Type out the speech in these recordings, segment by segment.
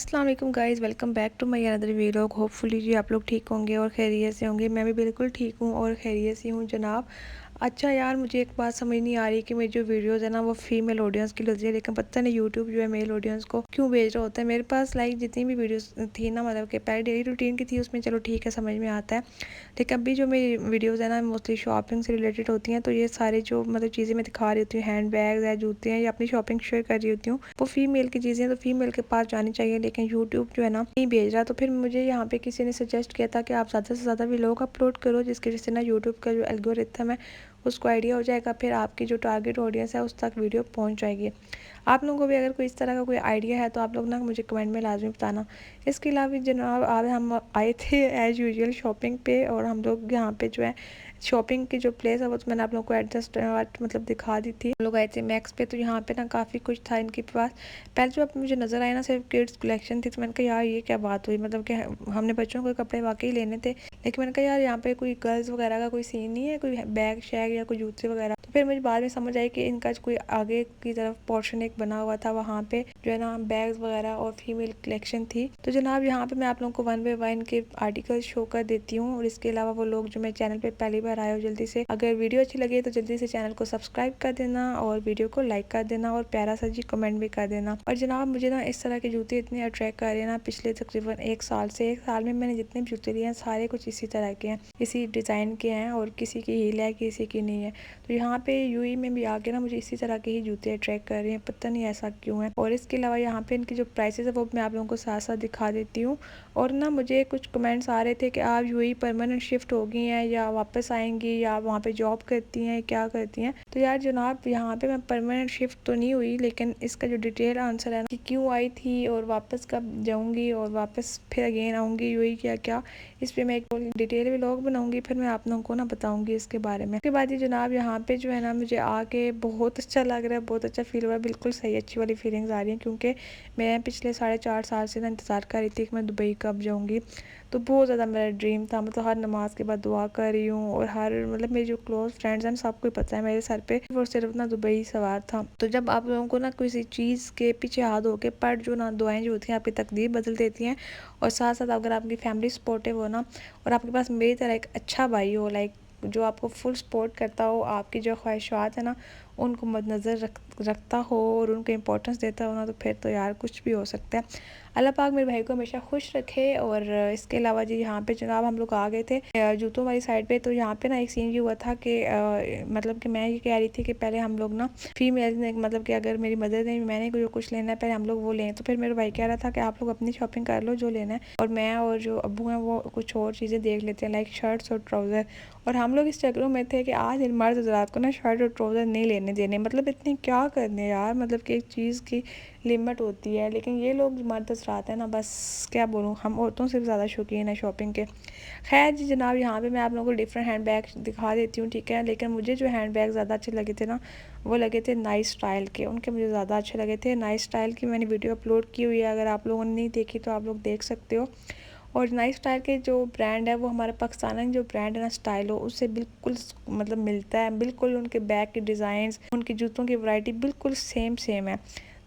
अस्सलाम वालेकुम guys, welcome back to my another vlog. Hopefully जी आप लोग ठीक होंगे और खैरियत से होंगे। मैं भी बिल्कुल ठीक हूँ और खैरियत से हूँ जनाब। अच्छा यार, मुझे एक बात समझ नहीं आ रही कि मेरी जो वीडियोज़ है ना वो फीमेल ऑडियंस की होती है, लेकिन पता नहीं यूट्यूब जो है मेल ऑडियंस को क्यों भेज रहा होता है। मेरे पास लाइक जितनी भी वीडियोस थी ना, मतलब कि पहले डेली रूटीन की थी, उसमें चलो ठीक है समझ में आता है। लेकिन अभी जो मेरी वीडियोज़ है ना मोस्टली शॉपिंग से रिलेटेड होती हैं, तो ये सारे जो मतलब चीज़ें मैं दिखा रही होती हूँ, हैंड बैग है, जूते हैं, या अपनी शॉपिंग शेयर कर रही होती हूँ, वो फीमेल की चीज़ें तो फीमेल के पास जानी चाहिए, लेकिन यूट्यूब जो है ना नहीं भेज रहा। तो फिर मुझे यहाँ पे किसी ने सजेस्ट किया था कि आप ज़्यादा से ज़्यादा व्लॉग अपलोड करो, जिसकी वजह से ना यूट्यूब का जो एल्गोरिथम है उसको आइडिया हो जाएगा, फिर आपकी जो टारगेट ऑडियंस है उस तक वीडियो पहुंच जाएगी। आप लोगों को भी अगर कोई इस तरह का कोई आइडिया है तो आप लोग ना मुझे कमेंट में लाजमी बताना। इसके अलावा जनाब आज हम आए थे एज़ यूजुअल शॉपिंग पे, और हम लोग यहाँ पे जो है शॉपिंग की जो प्लेस है वो तो मैंने आप लोग को एडजस्ट मतलब दिखा दी थी। हम लोग आए थे मैक्स पे, तो यहाँ पे ना काफ़ी कुछ था इनके पास। पहले जो अब मुझे नज़र आया ना सिर्फ किड्स कलेक्शन थी, तो मैंने कहा यार ये क्या बात हुई, मतलब कि हमने बच्चों को कपड़े वाकई लेने थे, लेकिन मैंने कहा यार यहाँ पे कोई गर्ल्स वगैरह का कोई सीन नहीं है, कोई बैग शैग या कोई जूते वगैरह। तो फिर मुझे बाद में समझ आई कि इनका कोई आगे की तरफ पोर्शन एक बना हुआ था, वहाँ पे जो है ना बैग्स वगैरह और फीमेल कलेक्शन थी। तो जनाब यहाँ पे मैं आप लोगों को वन बाय वन के आर्टिकल शो कर देती हूँ, और इसके अलावा वो लोग जो मेरे चैनल पे पहली बार आए हो, जल्दी से अगर वीडियो अच्छी लगे तो जल्दी से चैनल को सब्सक्राइब कर देना और वीडियो को लाइक कर देना और प्यारा सा जी कमेंट भी कर देना। और जनाब मुझे ना इस तरह के जूते इतने अट्रैक्ट कर रहे हैं ना, पिछले तकरीबन एक साल में मैंने जितने भी जूते लिए हैं सारे कुछ इसी तरह के हैं, इसी डिज़ाइन के हैं, और किसी की हील है किसी की नहीं है। तो यहाँ पे यूएई में भी आके ना मुझे इसी तरह के ही जूते अट्रैक्ट कर रहे हैं, पता नहीं ऐसा क्यों है। और इसके अलावा यहाँ पे इनकी जो प्राइसेस है वो मैं आप लोगों को साथ साथ दिखा देती हूँ। और ना मुझे कुछ कमेंट्स आ रहे थे कि आप यूएई परमानेंट शिफ्ट हो गई हैं या वापस आएंगी या वहाँ पे जॉब करती हैं, क्या करती हैं। तो यार जनाब यहाँ पे मैं परमानेंट शिफ्ट तो नहीं हुई, लेकिन इसका जो डिटेल आंसर है ना कि क्यों आई थी और वापस कब जाऊँगी और वापस फिर अगेन आऊँगी यूएई क्या क्या, इस पर मैं एक डिटेल व्लॉग बनाऊंगी, फिर मैं आप लोगों को ना बताऊंगी इसके बारे में। उसके बाद ये जनाब यहाँ पे जो है ना मुझे आके बहुत अच्छा लग रहा है, बहुत अच्छा फील हो रहा है, बिल्कुल सही अच्छी वाली फीलिंग्स आ रही हैं, क्योंकि मैं पिछले 4.5 साल से ना इंतज़ार कर रही थी कि मैं दुबई कब जाऊँगी। तो बहुत ज़्यादा मेरा ड्रीम था, मतलब हर नमाज के बाद दुआ कर रही हूँ, और हर मतलब मेरे जो क्लोज फ्रेंड्स हैं सबको पता है मेरे सर पे वो सिर्फ ना दुबई सवार था। तो जब आप लोगों को ना किसी चीज़ के पीछे हाथ होके पढ़ जो ना दुआएं जो होती हैं आपकी तकदीर बदल देती हैं। और साथ साथ अगर आपकी फैमिली सपोर्टिव हो ना, और आपके पास मेरी तरह एक अच्छा भाई हो, लाइक जो आपको फुल सपोर्ट करता हो, आपकी जो ख्वाहिशात है ना उनको मद्देनज़र रखता हो और उनको इम्पोर्टेंस देता हो ना, तो फिर तो यार कुछ भी हो सकता है। अल्लाह पाक मेरे भाई को हमेशा खुश रखे। और इसके अलावा जी यहाँ पे जनाब हम लोग आ गए थे जूतों वाली साइड पे। तो यहाँ पे ना एक सीन ये हुआ था कि मतलब कि मैं ये कह रही थी कि पहले हम लोग ना फीमेल ने मतलब कि अगर मेरी मदर ने मैंने जो कुछ लेना है पहले हम लोग वो लें। तो फिर मेरे भाई कह रहा था कि आप लोग अपनी शॉपिंग कर लो जो लेना है, और मैं और जो अब्बू हैं वो कुछ और चीज़ें देख लेते हैं, लाइक शर्ट्स और ट्राउज़र। और हम लोग इस चक्रों में थे कि आज इन मर्द हज़रात को ना शर्ट और ट्राउज़र नहीं लेने देने, मतलब इतने क्या करने यार, मतलब कि एक चीज़ की लिमिट होती है। लेकिन ये लोग मर्द हज़रात हैं ना, बस क्या बोलूँ, हम औरतों से भी ज़्यादा शौकीन है शॉपिंग के। खैर जी जनाब यहाँ पे मैं आप लोगों को डिफरेंट हैंड बैग दिखा देती हूँ, ठीक है। लेकिन मुझे जो हैंड बैग ज़्यादा अच्छे लगे थे ना वो लगे थे नाइस स्टाइल के, उनके मुझे ज़्यादा अच्छे लगे थे। नाइस स्टाइल की मैंने वीडियो अपलोड की हुई है, अगर आप लोगों ने नहीं देखी तो आप लोग देख सकते हो। और नाइस स्टाइल के जो ब्रांड है वो हमारे पाकिस्तान जो ब्रांड है ना स्टाइलो, उससे बिल्कुल मतलब मिलता है, बिल्कुल उनके बैग के डिज़ाइंस, उनकी जूतों की वैरायटी बिल्कुल सेम है।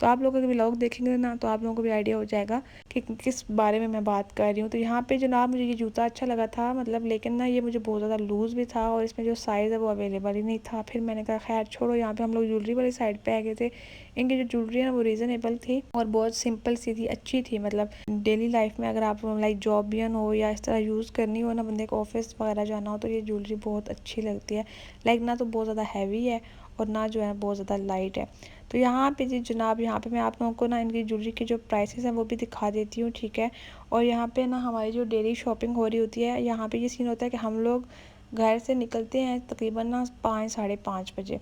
तो आप लोग अगर व्लॉग देखेंगे ना तो आप लोगों को भी आइडिया हो जाएगा कि किस बारे में मैं बात कर रही हूँ। तो यहाँ पे जनाब मुझे ये जूता अच्छा लगा था, मतलब लेकिन ना ये मुझे बहुत ज़्यादा लूज़ भी था, और इसमें जो साइज़ है वो अवेलेबल ही नहीं था। फिर मैंने कहा खैर छोड़ो, यहाँ पे हम लोग ज्वेलरी वाली साइड पे आ गए थे। इनकी जो ज्वेलरी है ना वो रीज़नेबल थी और बहुत सिंपल सी थी, अच्छी थी, मतलब डेली लाइफ में अगर आप लाइक जॉबियन हो या इस तरह यूज़ करनी हो ना, बंदे को ऑफिस वगैरह जाना हो, तो ये ज्वेलरी बहुत अच्छी लगती है। लाइक ना तो बहुत ज़्यादा हैवी है और ना जो है बहुत ज़्यादा लाइट है। तो यहाँ पे जी जनाब यहाँ पे मैं आप लोगों को ना इनकी ज्वेलरी के जो प्राइसेस हैं वो भी दिखा देती हूँ, ठीक है। और यहाँ पे ना हमारी जो डेली शॉपिंग हो रही होती है, यहाँ पे ये सीन होता है कि हम लोग घर से निकलते हैं तकरीबन ना 5 साढ़े 5 बजे।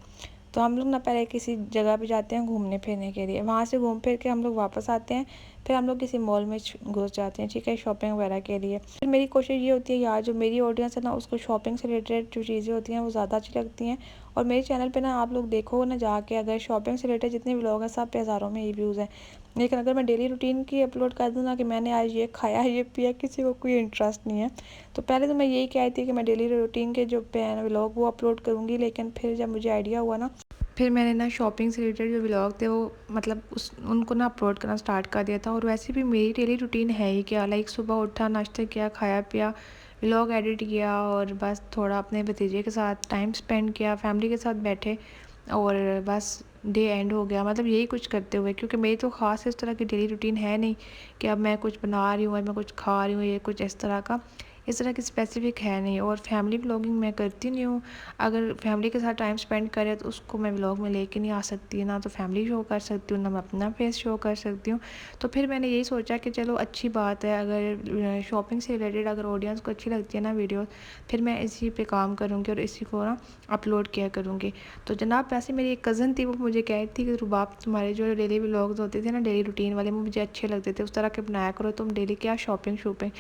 तो हम लोग ना पहले किसी जगह पे जाते हैं घूमने फिरने के लिए, वहाँ से घूम फिर के हम लोग वापस आते हैं, फिर हम लोग किसी मॉल में घुस जाते हैं, ठीक है, शॉपिंग वगैरह के लिए। फिर मेरी कोशिश ये होती है यार जो मेरी ऑडियंस है ना उसको शॉपिंग से रिलेटेड जो चीज़ें होती हैं वो ज़्यादा अच्छी लगती हैं। और मेरे चैनल पे ना आप लोग देखो ना जाके, अगर शॉपिंग से रिलेटेड जितने व्लॉग हैं सब पे हज़ारों में ही व्यूज़ हैं, लेकिन अगर मैं डेली रूटीन की अपलोड कर दूँ ना कि मैंने आज ये खाया ये पिया, किसी को कोई इंटरेस्ट नहीं है। तो पहले तो मैं यही कहती थी कि मैं डेली रूटीन के जो व्लॉग वो अपलोड करूँगी, लेकिन फिर जब मुझे आइडिया हुआ ना फिर मैंने ना शॉपिंग से रिलेटेड जो व्लॉग थे वो मतलब उस उनको ना अपलोड करना स्टार्ट कर दिया था। और वैसे भी मेरी डेली रूटीन है ही क्या, लाइक सुबह उठा, नाश्ता किया, खाया पिया, व्लॉग एडिट किया और बस थोड़ा अपने भतीजे के साथ टाइम स्पेंड किया, फैमिली के साथ बैठे और बस डे एंड हो गया। मतलब यही कुछ करते हुए, क्योंकि मेरी तो ख़ास इस तरह की डेली रूटीन है नहीं कि अब मैं कुछ बना रही हूँ या मैं कुछ खा रही हूँ, ये कुछ इस तरह की स्पेसिफ़िक है नहीं। और फैमिली व्लॉगिंग मैं करती नहीं हूँ। अगर फैमिली के साथ टाइम स्पेंड करें तो उसको मैं व्लॉग में लेके नहीं आ सकती, ना तो फैमिली शो कर सकती हूँ, ना मैं अपना फेस शो कर सकती हूँ। तो फिर मैंने यही सोचा कि चलो अच्छी बात है, अगर शॉपिंग से रिलेटेड अगर ऑडियंस को अच्छी लगती है ना वीडियो, फिर मैं इसी पे काम करूँगी और इसी को ना अपलोड किया करूँगी। तो जनाब वैसे मेरी एक कज़न थी, वो मुझे कह रही थी कि रुबाब तुम्हारे जो डेली व्लॉग्स होते थे ना, डेली रूटीन वाले, मुझे अच्छे लगते थे, उस तरह के बनाया करो तुम डेली, क्या शॉपिंग शॉपिंग।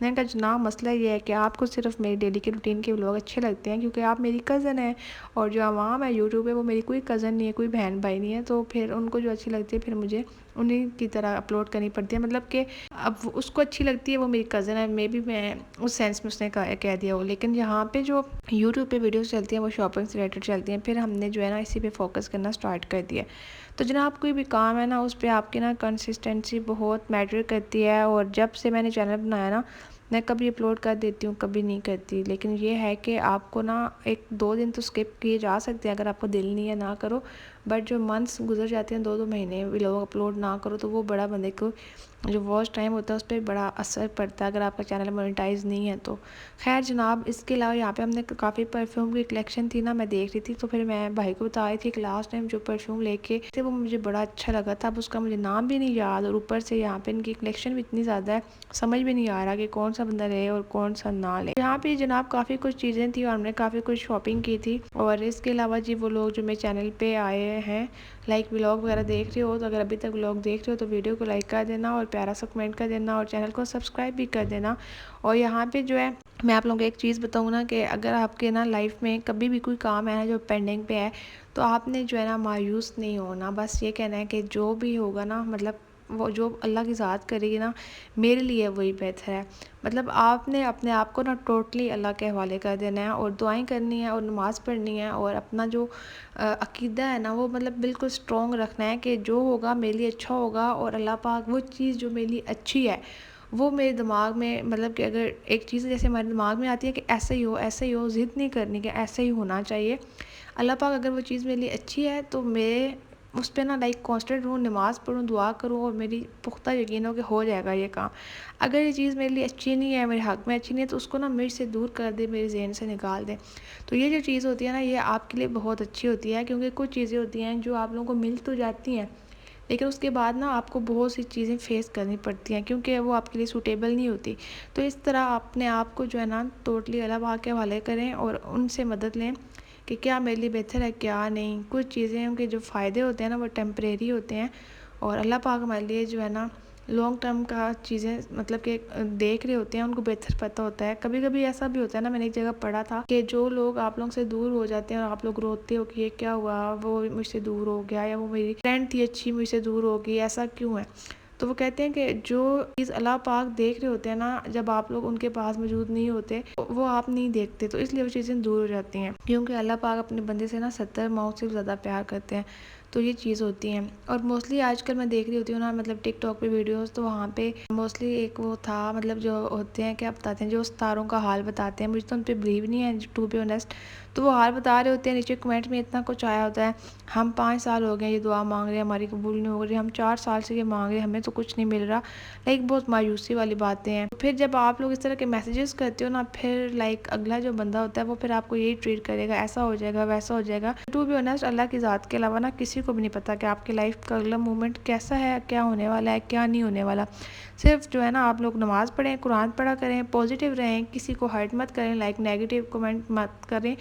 मैंने कहा जनाब मसला ये है कि आपको सिर्फ मेरी डेली के रूटीन के व्लॉग अच्छे लगते हैं क्योंकि आप मेरी कज़न है, और जो आवाम है यूट्यूब पे वो मेरी कोई कज़न नहीं है, कोई बहन भाई नहीं है। तो फिर उनको जो अच्छी लगती है फिर मुझे उन्हीं की तरह अपलोड करनी पड़ती है। मतलब कि अब उसको अच्छी लगती है, वो मेरी कज़न है, मे बी मैं उस सेंस में उसने कह दिया हो। लेकिन यहाँ पे जो यूट्यूब पे वीडियोस चलती हैं वो शॉपिंग से रिलेटेड चलती हैं, फिर हमने जो है ना इसी पे फोकस करना स्टार्ट कर दिया। तो जनाब कोई भी काम है ना उस पर आपकी ना कंसिस्टेंसी बहुत मैटर करती है। और जब से मैंने चैनल बनाया ना, मैं कभी अपलोड कर देती हूँ, कभी नहीं करती। लेकिन ये है कि आपको ना 1-2 दिन तो स्किप किए जा सकते हैं, अगर आपको दिल नहीं है ना करो। बट जो मंथ्स गुजर जाते हैं, 2-2 महीने व्लॉग अपलोड ना करो, तो वो बड़ा बंदे को जो वॉच टाइम होता है उस पर बड़ा असर पड़ता है, अगर आपका चैनल मोनेटाइज नहीं है तो। खैर जनाब, इसके अलावा यहाँ पे हमने काफ़ी परफ्यूम की कलेक्शन थी ना, मैं देख रही थी, तो फिर मैं भाई को बता रही थी कि लास्ट टाइम जो परफ्यूम लेके थे वो मुझे बड़ा अच्छा लगा था। अब उसका मुझे नाम भी नहीं याद, और ऊपर से यहाँ पे इनकी कलेक्शन भी इतनी ज़्यादा है, समझ भी नहीं आ रहा कि कौन सा बंदा ले और कौन सा ना ले। यहाँ पे जनाब काफ़ी कुछ चीज़ें थी और हमने काफ़ी कुछ शॉपिंग की थी। और इसके अलावा जी वो लोग जो मेरे चैनल पे आए हैं, लाइक व्लॉग वगैरह देख रहे हो, तो अगर अभी तक व्लॉग देख रहे हो तो वीडियो को लाइक कर देना और प्यारा सा कमेंट कर देना और चैनल को सब्सक्राइब भी कर देना। और यहाँ पे जो है मैं आप लोगों को एक चीज़ बताऊँ ना, कि अगर आपके ना लाइफ में कभी भी कोई काम है ना जो पेंडिंग पे है, तो आपने जो है ना मायूस नहीं होना। बस ये कहना है कि जो भी होगा ना, मतलब वो जो अल्लाह की ज़ात करेगी ना, मेरे लिए वही बेहतर है। मतलब आपने अपने आप को ना टोटली अल्लाह के हवाले कर देना है और दुआएं करनी है और नमाज़ पढ़नी है और अपना जो अकीदा है ना वो मतलब बिल्कुल स्ट्रॉन्ग रखना है कि जो होगा मेरे लिए अच्छा होगा। और अल्लाह पाक वो चीज़ जो मेरे लिए अच्छी है वो मेरे दिमाग में, मतलब कि अगर एक चीज़ जैसे हमारे दिमाग में आती है कि ऐसे ही हो ऐसे ही हो, ज़िद नहीं करनी कि ऐसे ही होना चाहिए। अल्लाह पाक अगर वो चीज़ मेरे लिए अच्छी है तो मैं उस पर ना लाइक कॉन्स्टेंट रहूँ, नमाज़ पढ़ूँ, दुआ करूँ और मेरी पुख्ता यकीन हो कि हो जाएगा ये काम। अगर ये चीज़ मेरे लिए अच्छी नहीं है, मेरे हक़ में अच्छी नहीं है, तो उसको ना मेरे से दूर कर दे, मेरे ज़हन से निकाल दे। तो ये जो चीज़ होती है ना, ये आपके लिए बहुत अच्छी होती है, क्योंकि कुछ चीज़ें होती हैं जो आप लोगों को मिल तो जाती हैं, लेकिन उसके बाद ना आपको बहुत सी चीज़ें फेस करनी पड़ती हैं क्योंकि वो आपके लिए सूटेबल नहीं होती। तो इस तरह अपने आप को जो है ना टोटली अल्लाह पाक के हवाले करें और उनसे मदद लें कि क्या मेरे लिए बेहतर है क्या नहीं। कुछ चीज़ें उनके जो फ़ायदे होते हैं ना वो टेम्परेरी होते हैं, और अल्लाह पाक हमारे लिए जो है ना लॉन्ग टर्म का चीज़ें मतलब कि देख रहे होते हैं, उनको बेहतर पता होता है। कभी कभी ऐसा भी होता है ना, मैंने एक जगह पढ़ा था कि जो लोग आप लोगों से दूर हो जाते हैं और आप लोग रोते हो कि ये क्या हुआ, वो मुझसे दूर हो गया, या वो मेरी फ्रेंड थी अच्छी मुझसे दूर हो गई, ऐसा क्यों है। तो वो कहते हैं कि जो चीज़ अल्लाह पाक देख रहे होते हैं ना, जब आप लोग उनके पास मौजूद नहीं होते वो आप नहीं देखते, तो इसलिए वो चीज़ें दूर हो जाती हैं, क्योंकि अल्लाह पाक अपने बंदे से ना 70 मौत से ज़्यादा प्यार करते हैं। तो ये चीज़ होती है। और मोस्टली आजकल मैं देख रही होती हूँ ना, मतलब टिकटॉक पे वीडियोस, तो वहाँ पे मोस्टली एक वो था, मतलब जो होते हैं क्या बताते हैं, जो सितारों का हाल बताते हैं, मुझे तो उन पर बिलीव नहीं है टू बी ऑनेस्ट। तो वो हाल बता रहे होते हैं, नीचे कमेंट में इतना कुछ आया होता है, हम 5 साल हो गए ये दुआ मांग रहे हैं, हमारी कबूल नहीं हो रही, हम 4 साल से ये मांग रहे हैं, हमें तो कुछ नहीं मिल रहा। लाइक बहुत मायूसी वाली बातें हैं। फिर जब आप लोग इस तरह के मैसेजेस करते हो ना, फिर लाइक अगला जो बंदा होता है वो फिर आपको यही ट्रीट करेगा, ऐसा हो जाएगा वैसा हो जाएगा। टू बी ऑनेस्ट अल्लाह की ज़ात के अलावा ना किसी को भी नहीं पता कि आपकी लाइफ का अगला मोमेंट कैसा है, क्या होने वाला है, क्या नहीं होने वाला। सिर्फ जो है ना आप लोग नमाज़ पढ़ें, कुरान पढ़ा करें, पॉजिटिव रहें, किसी को हर्ट मत करें, लाइक नेगेटिव कमेंट मत करें।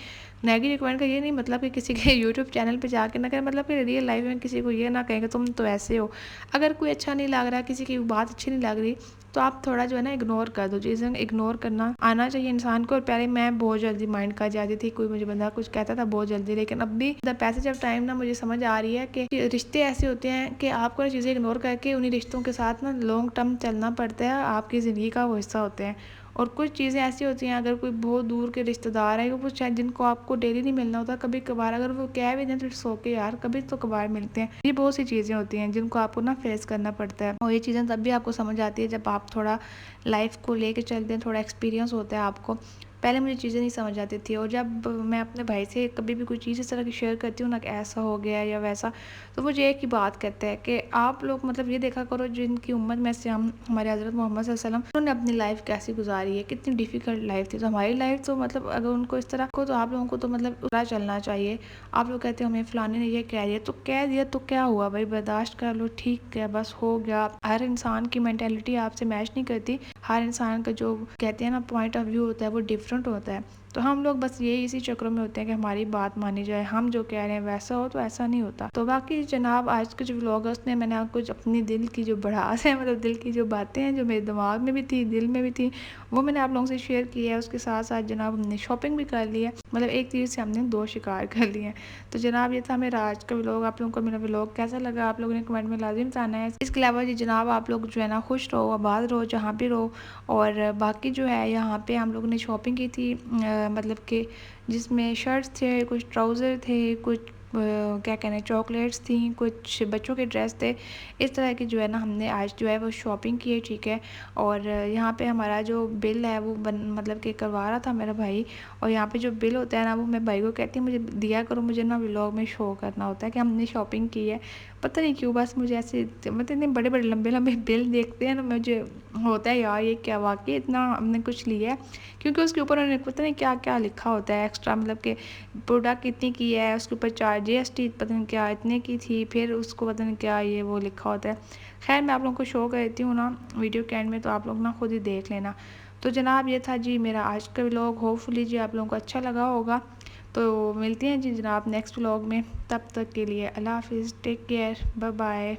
नेगेटिव कमेंट का ये नहीं मतलब कि किसी के यूट्यूब चैनल पे जाके ना करें, मतलब कि रियल लाइफ में किसी को ये ना कहें कि तुम तो ऐसे हो। अगर कोई अच्छा नहीं लग रहा, किसी की बात अच्छी नहीं लग रही, तो आप थोड़ा जो है ना इग्नोर कर दो। चीज़ें इग्नोर करना आना चाहिए इंसान को। और पहले मैं बहुत जल्दी माइंड कर जाती थी, कोई मुझे बंदा कुछ कहता था बहुत जल्दी, लेकिन अब भी द पैसेज ऑफ टाइम ना मुझे समझ आ रही है कि रिश्ते ऐसे होते हैं कि आपको चीज़ें इग्नोर करके उन्हीं रिश्तों के साथ ना लॉन्ग टर्म चलना पड़ता है, आपकी ज़िंदगी का वो हिस्सा होते हैं। और कुछ चीज़ें ऐसी होती हैं, अगर कोई बहुत दूर के रिश्तेदार हैं, वो शायद जिनको आपको डेली नहीं मिलना होता, कभी कभार अगर वो कह भी दें तो इट्स ओके यार, कभी तो कभार मिलते हैं। ये बहुत सी चीज़ें होती हैं जिनको आपको ना फेस करना पड़ता है, और ये चीज़ें तब भी आपको समझ आती है जब आप थोड़ा लाइफ को लेके चलते हैं, थोड़ा एक्सपीरियंस होता है आपको। पहले मुझे चीज़ें नहीं समझ आती थी, और जब मैं अपने भाई से कभी भी कोई चीज़ इस तरह की शेयर करती हूँ ना कि ऐसा हो गया या वैसा, तो मुझे एक ही बात कहते हैं कि आप लोग मतलब ये देखा करो जिनकी उम्र में से हम, हमारे हज़रत मोहम्मद सल्लल्लाहु अलैहि वसल्लम, उन्होंने अपनी लाइफ कैसी गुजारी है, कितनी डिफ़िकल्ट लाइफ थी। तो हमारी लाइफ तो मतलब अगर उनको इस तरह को, तो आप लोगों को तो मतलब उड़ा चलना चाहिए। आप लोग कहते हो हमें फ़लाने ने ये कह दिया, तो कह दिया तो क्या हुआ भाई, बर्दाश्त कर लो, ठीक है, बस हो गया। हर इंसान की मेंटालिटी आपसे मैच नहीं करती, हर इंसान का जो कहते हैं ना पॉइंट ऑफ व्यू होता है वो डिफरेंट होता है। तो हम लोग बस ये इसी चक्रों में होते हैं कि हमारी बात मानी जाए, हम जो कह रहे हैं वैसा हो, तो ऐसा नहीं होता। तो बाकी जनाब आज के जो व्लॉगर्स ने, मैंने आपको अपनी दिल की जो भड़ास है, मतलब दिल की जो बातें हैं जो मेरे दिमाग में भी थी, दिल में भी थी, वो मैंने आप लोगों से शेयर की है। उसके साथ साथ जनाब हमने शॉपिंग भी कर ली है, मतलब एक तीर से हमने दो शिकार कर लिए हैं। तो जनाब ये था मेरा आज का व्लॉग। आप लोगों को मेरा व्लॉग कैसा लगा आप लोगों ने कमेंट में लाजिम बताना है। इसके अलावा जी जनाब आप लोग जो है ना खुश रहो, आबाद रहो, जहाँ भी रहो। और बाकी जो है यहाँ पे हम लोगों ने शॉपिंग की थी, मतलब कि जिसमें शर्ट्स थे, कुछ ट्राउज़र थे, कुछ क्या कहना है चॉकलेट्स थी, कुछ बच्चों के ड्रेस थे। इस तरह की जो है ना हमने आज जो है वो शॉपिंग की है, ठीक है। और यहाँ पे हमारा जो बिल है वो मतलब कि करवा रहा था मेरा भाई। और यहाँ पे जो बिल होता है ना, वो मैं भाई को कहती हूँ मुझे दिया करो, मुझे ना व्लॉग में शो करना होता है कि हमने शॉपिंग की है। पता नहीं क्यों बस मुझे ऐसे मतलब इतने बड़े बड़े लंबे लंबे बिल देखते हैं ना, मुझे होता है यार ये क्या वाकई इतना हमने कुछ लिया है। क्योंकि उसके ऊपर उन्होंने पता नहीं क्या क्या लिखा होता है एक्स्ट्रा, मतलब कि प्रोडक्ट कितने की है, उसके ऊपर चार्ज GST पता नहीं क्या इतने की थी, फिर उसको पता नहीं क्या ये वो लिखा होता है। खैर मैं आप लोगों को शो कर देती हूँ ना वीडियो के एंड में, तो आप लोग ना खुद ही देख लेना। तो जनाब ये था जी मेरा आज का व्लॉग, होपफुली जी आप लोगों को अच्छा लगा होगा। तो मिलते हैं जी जनाब नेक्स्ट व्लॉग में, तब तक के लिए अल्लाह हाफिज़, टेक केयर, बाय बाय।